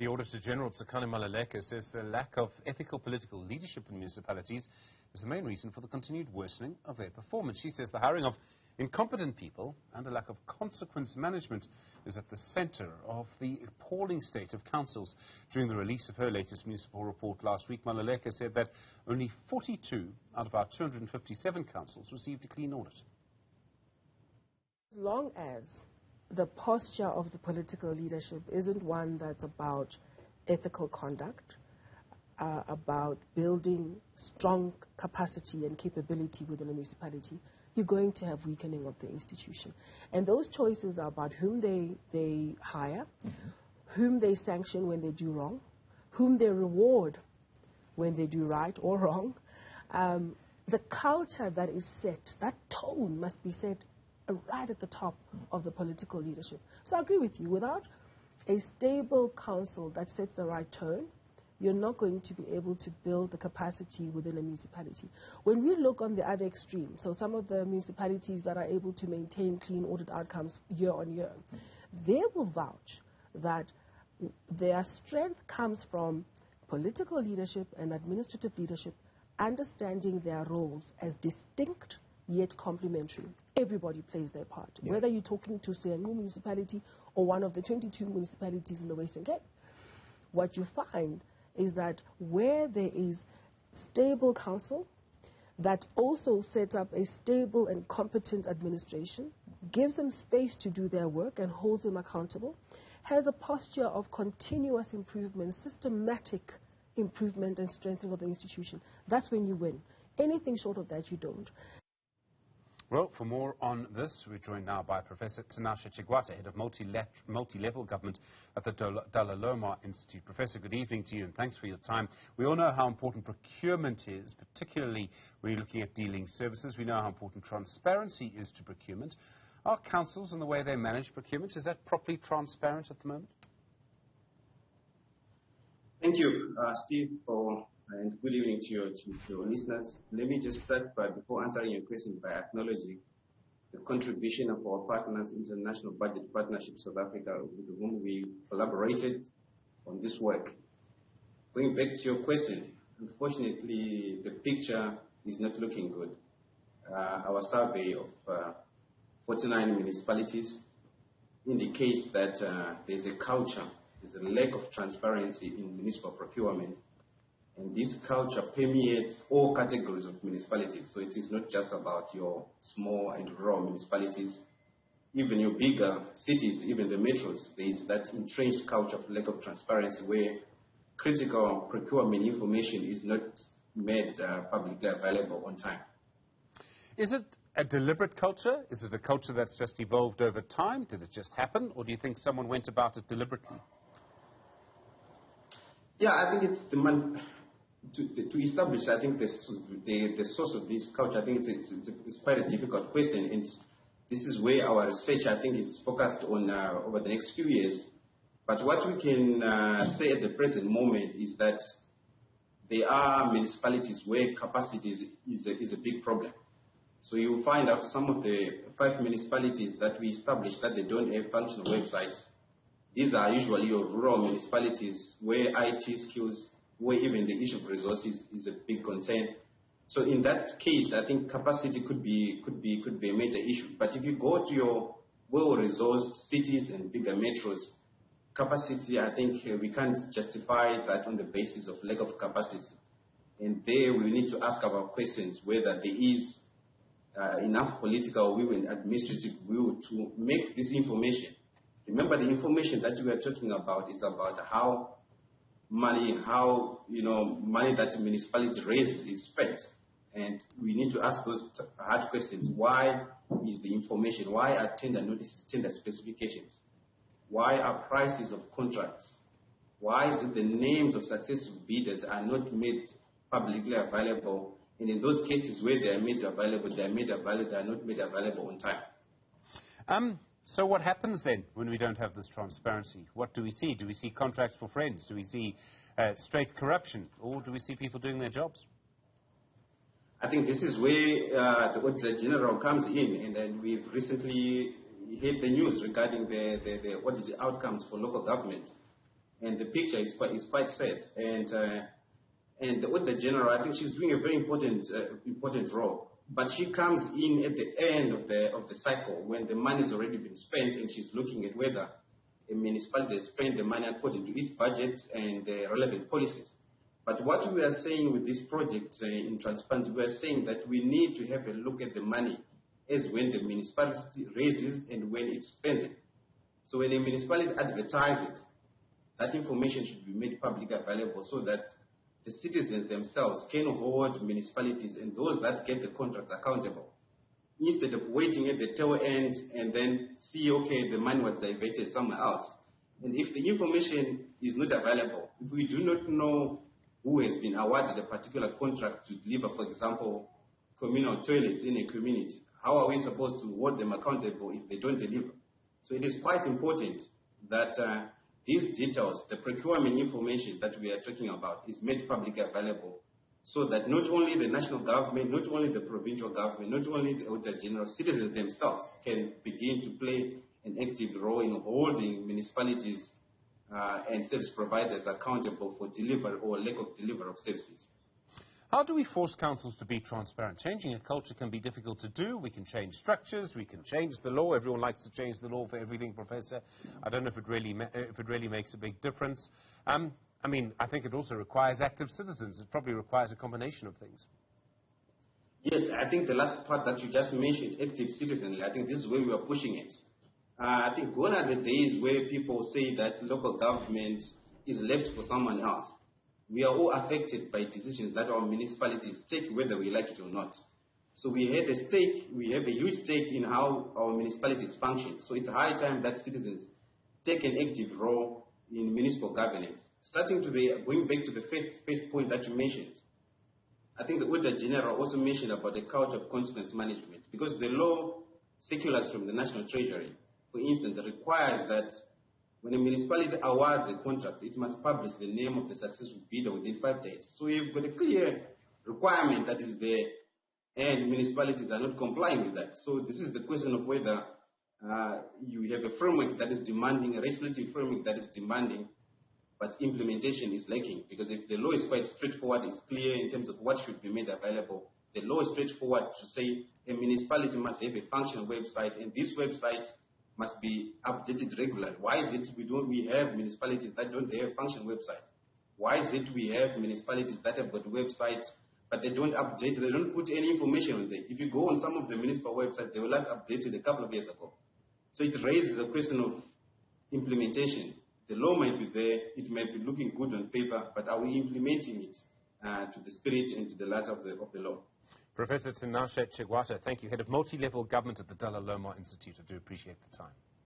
The Auditor-General Tsakani Maluleke says the lack of ethical political leadership in municipalities is the main reason for the continued worsening of their performance. She says the hiring of incompetent people and a lack of consequence management is at the centre of the appalling state of councils. During the release of her latest municipal report last week, Maluleke said that only 42 out of our 257 councils received a clean audit. As long as the posture of the political leadership isn't one that's about ethical conduct, about building strong capacity and capability within a municipality, you're going to have weakening of the institution. And those choices are about whom they hire, whom they sanction when they do wrong, whom they reward when they do right or wrong. The culture that is set, that tone must be set right at the top of the political leadership. So I agree with you. Without a stable council that sets the right tone, you're not going to be able to build the capacity within a municipality. When we look on the other extreme, so some of the municipalities that are able to maintain clean audit outcomes year on year, they will vouch that their strength comes from political leadership and administrative leadership understanding their roles as distinct yet complementary. Everybody plays their part, whether you're talking to, say, a new municipality or one of the 22 municipalities in the Western Cape. What you find is that where there is stable council that also sets up a stable and competent administration, gives them space to do their work and holds them accountable, has a posture of continuous improvement, systematic improvement and strengthening of the institution, that's when you win. Anything short of that, you don't. Well, for more on this, we're joined now by Professor Tinash Chigwata, Head of Multilevel Government at the Dullah Omar Institute. Professor, good evening to you and thanks for your time. We all know how important procurement is, particularly when you're looking at dealing services. We know how important transparency is to procurement. Are councils and the way they manage procurement, is that properly transparent at the moment? Thank you, Steve, and good evening to your listeners. Let me just start before answering your question by acknowledging the contribution of our partners, International Budget Partnership South Africa, with whom we collaborated on this work. Going back to your question, unfortunately, the picture is not looking good. Our survey of 49 municipalities indicates that there's a culture, there's a lack of transparency in municipal procurement. And this culture permeates all categories of municipalities. So it is not just about your small and rural municipalities. Even your bigger cities, even the metros, there is that entrenched culture of lack of transparency where critical procurement information is not made publicly available on time. Is it a deliberate culture? Is it a culture that's just evolved over time? Did it just happen? Or do you think someone went about it deliberately? Yeah, I think it's to establish, I think, the source of this culture. I think it's quite a difficult question, and this is where our research, I think, is focused on over the next few years. But what we can say at the present moment is that there are municipalities where capacity is a big problem. So you will find out some of the 5 municipalities that we established that they don't have functional websites. These are usually your rural municipalities where IT skills, where even the issue of resources is a big concern. So in that case, I think capacity could be a major issue. But if you go to your well-resourced cities and bigger metros, capacity, I think we can't justify that on the basis of lack of capacity. And there we need to ask our questions whether there is enough political will and administrative will to make this information. Remember, the information that we are talking about is about how money that municipality raises is spent. And we need to ask those hard questions. Why is the information? Why are tender notices, tender specifications? Why are prices of contracts? Why is it the names of successful bidders are not made publicly available? And in those cases where they are made available, they are not made available on time. So what happens then when we don't have this transparency? What do we see? Do we see contracts for friends? Do we see straight corruption? Or do we see people doing their jobs? I think this is where the Auditor-General comes in. And then we've recently heard the news regarding the audit outcomes for local government. and the picture is quite sad. And the Auditor-General, I think she's doing a very important role. But she comes in at the end of the cycle when the money has already been spent, and she's looking at whether a municipality has spent the money according to its budget and the relevant policies. But what we are saying with this project in transparency, we are saying that we need to have a look at the money as when the municipality raises and when it spends it. So when a municipality advertises, that information should be made publicly available so that the citizens themselves can hold municipalities and those that get the contracts accountable, instead of waiting at the tail end and then see, okay, the money was diverted somewhere else. And if the information is not available, if we do not know who has been awarded a particular contract to deliver, for example, communal toilets in a community, how are we supposed to hold them accountable if they don't deliver? So it is quite important that these details, the procurement information that we are talking about, is made publicly available so that not only the national government, not only the provincial government, not only the Auditor-General, citizens themselves can begin to play an active role in holding municipalities and service providers accountable for delivery or lack of delivery of services. How do we force councils to be transparent? Changing a culture can be difficult to do. We can change structures. We can change the law. Everyone likes to change the law for everything, Professor. I don't know if it really makes a big difference. I mean, I think it also requires active citizens. It probably requires a combination of things. Yes, I think the last part that you just mentioned, active citizenry, I think this is where we are pushing it. I think gone are the days where people say that local government is left for someone else. We are all affected by decisions that our municipalities take, whether we like it or not. So we have a huge stake in how our municipalities function. So it's high time that citizens take an active role in municipal governance. Going back to the first point that you mentioned, I think the Auditor-General also mentioned about the culture of consequence management, because the law circulars from the National Treasury, for instance, requires that when a municipality awards a contract, it must publish the name of the successful bidder within 5 days. So you've got a clear requirement that is there, and municipalities are not complying with that. So this is the question of whether you have a framework that is demanding, a legislative framework that is demanding, but implementation is lacking. Because if the law is quite straightforward, it's clear in terms of what should be made available. The law is straightforward to say a municipality must have a functional website, and this website must be updated regularly. Why is it we have municipalities that don't have functional website? Why is it we have municipalities that have got websites, but they don't update, they don't put any information on there? If you go on some of the municipal websites, they were last updated a couple of years ago. So it raises a question of implementation. The law might be there, it might be looking good on paper, but are we implementing it to the spirit and to the letter of the law? Professor Tinash Chigwata, thank you, Head of Multilevel Government at the Dullah Omar Institute. I do appreciate the time.